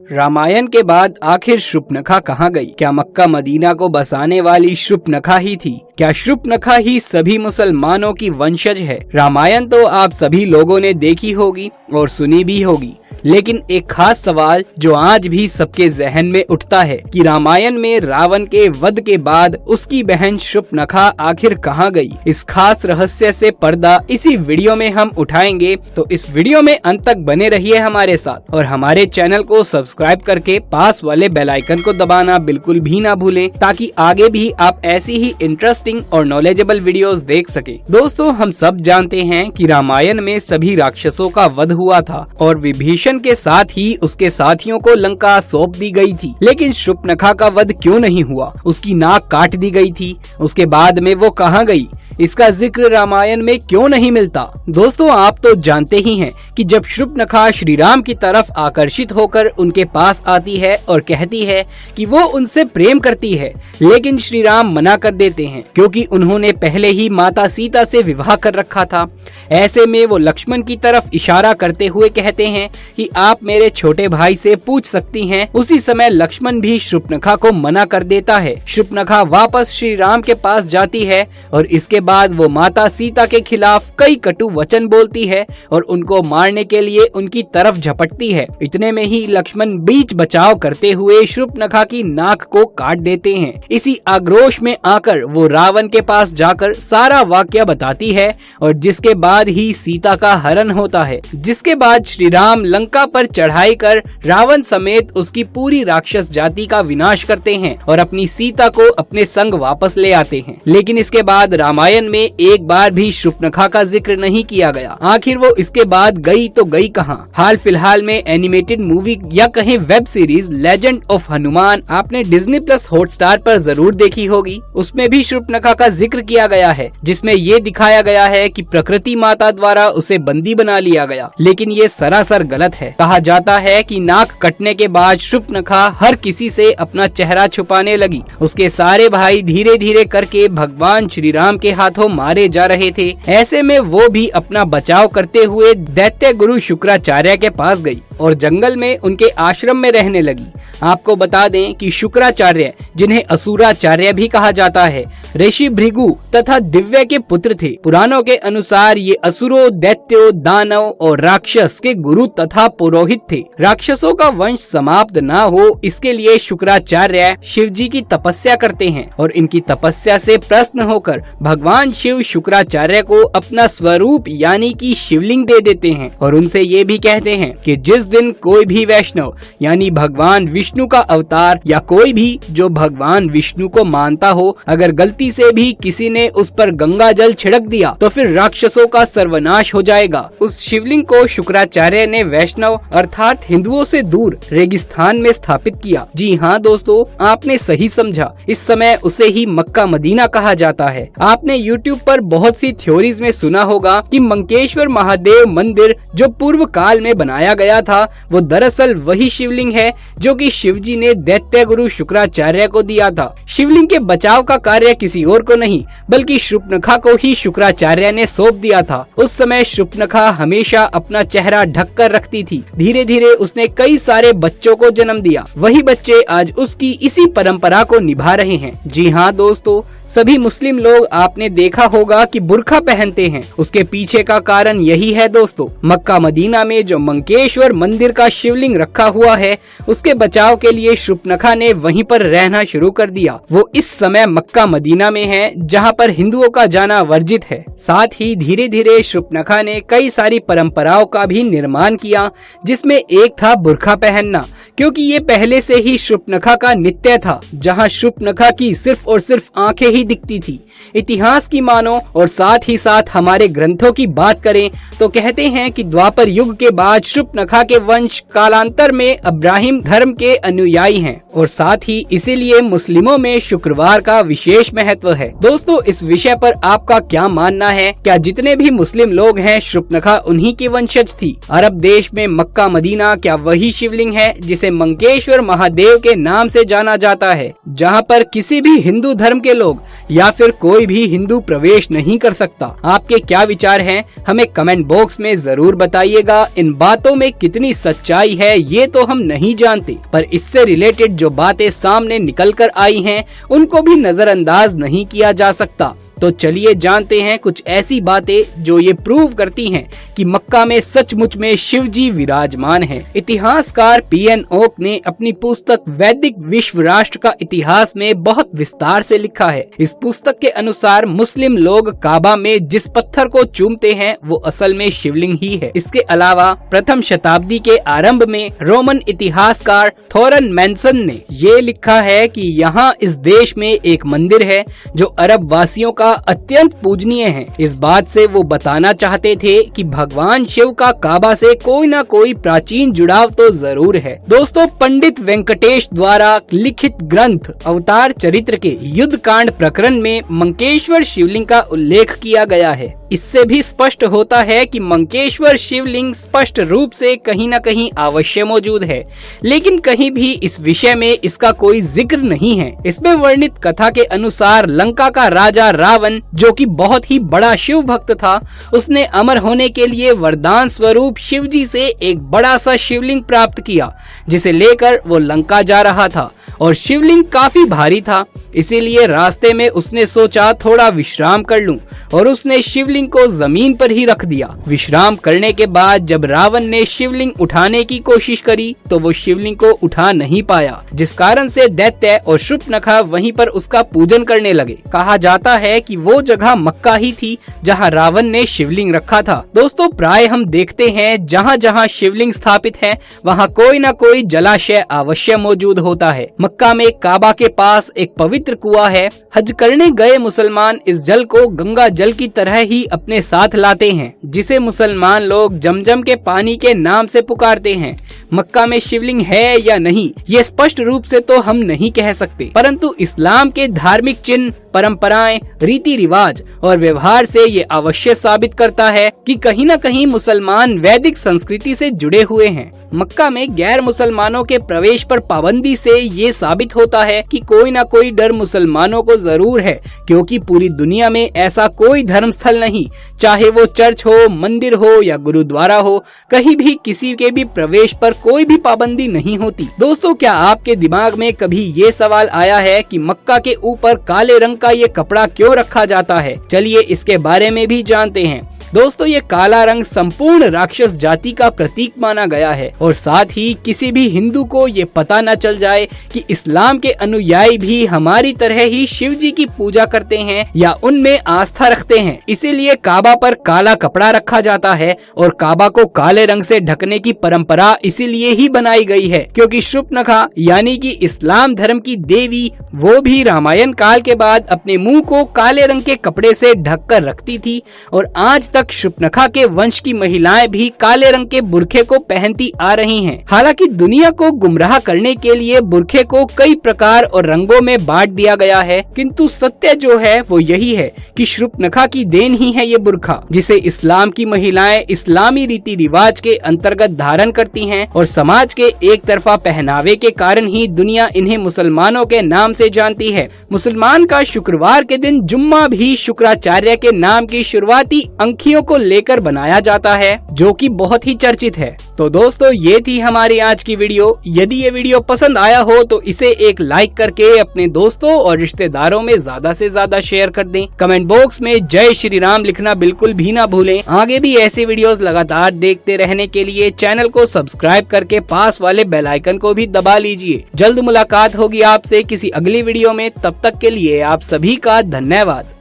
रामायण के बाद आखिर शूर्पणखा कहाँ गई? क्या मक्का मदीना को बसाने वाली शूर्पणखा ही थी? क्या शूर्पणखा ही सभी मुसलमानों की वंशज है? रामायण तो आप सभी लोगों ने देखी होगी और सुनी भी होगी, लेकिन एक खास सवाल जो आज भी सबके जहन में उठता है कि रामायण में रावण के वध के बाद उसकी बहन शूर्पणखा आखिर कहाँ गई? इस खास रहस्य से पर्दा इसी वीडियो में हम उठाएंगे, तो इस वीडियो में अंत तक बने रहिए हमारे साथ और हमारे चैनल को सब्सक्राइब करके पास वाले बेल आइकन को दबाना बिल्कुल भी ना भूलें, ताकि आगे भी आप ऐसी ही इंटरेस्टिंग और नॉलेजेबल वीडियोस देख सके। दोस्तों, हम सब जानते हैं कि रामायण में सभी राक्षसों का वध हुआ था और विभीषण के साथ ही उसके साथियों को लंका सौंप दी गई थी, लेकिन शूर्पणखा का वध क्यों नहीं हुआ? उसकी नाक काट दी गई थी, उसके बाद में वो कहाँ गई? इसका जिक्र रामायण में क्यों नहीं मिलता? दोस्तों, आप तो जानते ही हैं कि जब शूर्पणखा श्री राम की तरफ आकर्षित होकर उनके पास आती है और कहती है कि वो उनसे प्रेम करती है, लेकिन श्री राम मना कर देते हैं क्योंकि उन्होंने पहले ही माता सीता से विवाह कर रखा था। ऐसे में वो लक्ष्मण की तरफ इशारा करते हुए कहते हैं कि आप मेरे छोटे भाई से पूछ सकती हैं। उसी समय लक्ष्मण भी शूर्पणखा को मना कर देता है। शूर्पणखा वापस श्री राम के पास जाती है और इसके बाद वो माता सीता के खिलाफ कई कटु वचन बोलती है और उनको मारने के लिए उनकी तरफ झपटती है। इतने में ही लक्ष्मण बीच बचाव करते हुए शूर्पणखा की नाक को काट देते हैं। इसी आक्रोश में आकर वो रावण के पास जाकर सारा वाकया बताती है और जिसके बाद ही सीता का हरण होता है। जिसके बाद श्री राम लंका पर चढ़ाई कर रावण समेत उसकी पूरी राक्षस जाति का विनाश करते हैं और अपनी सीता को अपने संग वापस ले आते हैं। लेकिन इसके बाद रामायण में एक बार भी शूर्पणखा का जिक्र नहीं किया गया। आखिर वो इसके बाद गई तो गई कहाँ? हाल फिलहाल में एनिमेटेड मूवी या कहें web series legend of Hanuman आपने डिज्नी प्लस हॉटस्टार पर जरूर देखी होगी। उसमें भी शूर्पणखा का जिक्र किया गया है, जिसमें ये दिखाया गया है कि प्रकृति माता द्वारा उसे बंदी बना लिया गया, लेकिन ये सरासर गलत है। कहा जाता है कि नाक कटने के बाद शूर्पणखा हर किसी से अपना चेहरा छुपाने लगी। उसके सारे भाई धीरे धीरे करके भगवान श्री राम के हाथों मारे जा रहे थे। ऐसे में वो भी अपना बचाव करते हुए दैत्य गुरु शुक्राचार्य के पास गई और जंगल में उनके आश्रम में रहने लगी। आपको बता दें कि शुक्राचार्य, जिन्हें असुराचार्य भी कहा जाता है, ऋषि भृगु तथा दिव्य के पुत्र थे। पुराणों के अनुसार ये असुरों, दैत्यों, दानव और राक्षस के गुरु तथा पुरोहित थे। राक्षसों का वंश समाप्त न हो, इसके लिए शुक्राचार्य शिव जी की तपस्या करते हैं और इनकी तपस्या से प्रसन्न होकर भगवान शिव शुक्राचार्य को अपना स्वरूप यानी कि शिवलिंग दे देते हैं और उनसे ये भी कहते हैं कि जिस दिन कोई भी वैष्णव यानी भगवान विष्णु का अवतार या कोई भी जो भगवान विष्णु को मानता हो, अगर गलती से भी किसी ने उस पर गंगा जल छिड़क दिया तो फिर राक्षसों का सर्वनाश हो जाएगा। उस शिवलिंग को शुक्राचार्य ने वैष्णव अर्थात हिंदुओं से दूर रेगिस्तान में स्थापित किया। जी हाँ दोस्तों, आपने सही समझा। इस समय उसे ही मक्का मदीना कहा जाता है। आपने YouTube पर बहुत सी थ्योरीज में सुना होगा कि मंकेश्वर महादेव मंदिर जो पूर्व काल में बनाया गया था, वो दरअसल वही शिवलिंग है जो कि शिव जी ने दैत्य गुरु शुक्राचार्य को दिया था। शिवलिंग के बचाव का कार्य किसी और को नहीं बल्कि शूर्पणखा को ही शुक्राचार्य ने सौंप दिया था। उस समय शूर्पणखा हमेशा अपना चेहरा ढक कर रखती थी। धीरे धीरे उसने कई सारे बच्चों को जन्म दिया। वही बच्चे आज उसकी इसी परंपरा को निभा रहे हैं। जी हाँ दोस्तों, सभी मुस्लिम लोग आपने देखा होगा कि बुर्का पहनते हैं। उसके पीछे का कारण यही है दोस्तों। मक्का मदीना में जो मंकेश्वर मंदिर का शिवलिंग रखा हुआ है, उसके बचाव के लिए शूर्पणखा ने वहीं पर रहना शुरू कर दिया। वो इस समय मक्का मदीना में है, जहां पर हिंदुओं का जाना वर्जित है। साथ ही धीरे धीरे शूर्पणखा ने कई सारी परंपराओं का भी निर्माण किया, जिसमें एक था बुर्का पहनना, क्योंकि ये पहले से ही शूर्पणखा का नित्य था। जहाँ शूर्पणखा की सिर्फ और सिर्फ आंखें ही दिखती थी। इतिहास की मानो और साथ ही साथ हमारे ग्रंथों की बात करें तो कहते हैं कि द्वापर युग के बाद शूर्पणखा के वंश कालांतर में अब्राहिम धर्म के अनुयायी हैं और साथ ही इसीलिए मुस्लिमों में शुक्रवार का विशेष महत्व है। दोस्तों, इस विषय पर आपका क्या मानना है? क्या जितने भी मुस्लिम लोग हैं शूर्पणखा उन्हीं की वंशज थी? अरब देश में मक्का मदीना क्या वही शिवलिंग है जिसे जिसे मंकेश्वर महादेव के नाम से जाना जाता है, जहां पर किसी भी हिंदू धर्म के लोग या फिर कोई भी हिंदू प्रवेश नहीं कर सकता। आपके क्या विचार हैं? हमें कमेंट बॉक्स में जरूर बताइएगा। इन बातों में कितनी सच्चाई है ये तो हम नहीं जानते, पर इससे रिलेटेड जो बातें सामने निकल कर आई हैं उनको भी नजरअंदाज नहीं किया जा सकता। तो चलिए जानते हैं कुछ ऐसी बातें जो ये प्रूव करती हैं कि मक्का में सचमुच में शिव जी विराजमान हैं। इतिहासकार पीएन ओक ने अपनी पुस्तक वैदिक विश्व राष्ट्र का इतिहास में बहुत विस्तार से लिखा है। इस पुस्तक के अनुसार मुस्लिम लोग काबा में जिस पत्थर को चूमते हैं वो असल में शिवलिंग ही है। इसके अलावा प्रथम शताब्दी के आरंभ में रोमन इतिहासकार थोरन मैनसन ने ये लिखा है कि यहाँ इस देश में एक मंदिर है जो अरब वासियों का अत्यंत पूजनीय है। इस बात से वो बताना चाहते थे कि भगवान शिव का काबा से कोई ना कोई प्राचीन जुड़ाव तो जरूर है। दोस्तों, पंडित वेंकटेश द्वारा लिखित ग्रंथ अवतार चरित्र के युद्ध कांड प्रकरण में मंकेश्वर शिवलिंग का उल्लेख किया गया है। इससे भी स्पष्ट होता है कि मंकेश्वर शिवलिंग स्पष्ट रूप से कहीं न कहीं अवश्य मौजूद है, लेकिन कहीं भी इस विषय में इसका कोई जिक्र नहीं है। इसमें वर्णित कथा के अनुसार लंका का राजा रावण, जो कि बहुत ही बड़ा शिव भक्त था, उसने अमर होने के लिए वरदान स्वरूप शिव जी से एक बड़ा सा शिवलिंग प्राप्त किया, जिसे लेकर वो लंका जा रहा था और शिवलिंग काफी भारी था। इसीलिए रास्ते में उसने सोचा थोड़ा विश्राम कर लूं और उसने शिवलिंग को जमीन पर ही रख दिया। विश्राम करने के बाद जब रावण ने शिवलिंग उठाने की कोशिश करी तो वो शिवलिंग को उठा नहीं पाया, जिस कारण से दैत्य और शूर्पणखा वहीं पर उसका पूजन करने लगे। कहा जाता है कि वो जगह मक्का ही थी जहां रावण ने शिवलिंग रखा था। दोस्तों, प्राय हम देखते हैं जहां जहां शिवलिंग स्थापित है वहां कोई न कोई जलाशय अवश्य मौजूद होता है। मक्का में काबा के पास एक पवित्र कुआं है। हज करने गए मुसलमान इस जल को गंगा जल की तरह ही अपने साथ लाते हैं, जिसे मुसलमान लोग जमजम के पानी के नाम से पुकारते हैं। मक्का में शिवलिंग है या नहीं ये स्पष्ट रूप से तो हम नहीं कह सकते, परंतु इस्लाम के धार्मिक चिन्ह, परंपराएं, रीति रिवाज और व्यवहार से ये अवश्य साबित करता है कि कहीं न कहीं मुसलमान वैदिक संस्कृति से जुड़े हुए हैं। मक्का में गैर मुसलमानों के प्रवेश पर पाबंदी से ये साबित होता है कि कोई न कोई डर मुसलमानों को जरूर है, क्योंकि पूरी दुनिया में ऐसा कोई धर्म स्थल नहीं, चाहे वो चर्च हो, मंदिर हो या गुरुद्वारा हो, कहीं भी किसी के भी प्रवेश पर कोई भी पाबंदी नहीं होती। दोस्तों, क्या आपके दिमाग में कभी ये सवाल आया है कि मक्का के ऊपर काले रंग का ये कपड़ा क्यों रखा जाता है? चलिए इसके बारे में भी जानते हैं। दोस्तों, ये काला रंग संपूर्ण राक्षस जाति का प्रतीक माना गया है और साथ ही किसी भी हिंदू को ये पता न चल जाए कि इस्लाम के अनुयायी भी हमारी तरह ही शिव जी की पूजा करते हैं या उनमें आस्था रखते हैं। इसीलिए काबा पर काला कपड़ा रखा जाता है और काबा को काले रंग से ढकने की परंपरा इसीलिए ही बनाई गई है क्योंकि शूर्पणखा यानी कि इस्लाम धर्म की देवी, वो भी रामायण काल के बाद अपने मुंह को काले रंग के कपड़े से ढक कर रखती थी और आज तक शूर्पणखा के वंश की महिलाएं भी काले रंग के बुर्खे को पहनती आ रही हैं। हालांकि दुनिया को गुमराह करने के लिए बुर्खे को कई प्रकार और रंगों में बांट दिया गया है, किंतु सत्य जो है वो यही है कि शूर्पणखा की देन ही है ये बुर्खा, जिसे इस्लाम की महिलाएं इस्लामी रीति रिवाज के अंतर्गत धारण करती हैं और समाज के एक तरफा पहनावे के कारण ही दुनिया इन्हें मुसलमानों के नाम से जानती है। मुसलमान का शुक्रवार के दिन जुम्मा भी शुक्राचार्य के नाम की शुरुआती अंकियों को लेकर बनाया जाता है, जो कि बहुत ही चर्चित है। तो दोस्तों, ये थी हमारी आज की वीडियो। यदि ये वीडियो पसंद आया हो तो इसे एक लाइक करके अपने दोस्तों और रिश्तेदारों में ज्यादा से ज्यादा शेयर कर दें। कमेंट बॉक्स में जय श्री राम लिखना बिल्कुल भी ना भूलें। आगे भी ऐसे वीडियोस लगातार देखते रहने के लिए चैनल को सब्सक्राइब करके पास वाले बेल आइकन को भी दबा लीजिए। जल्द मुलाकात होगी आपसे किसी अगली वीडियो में, तब तक के लिए आप सभी का धन्यवाद।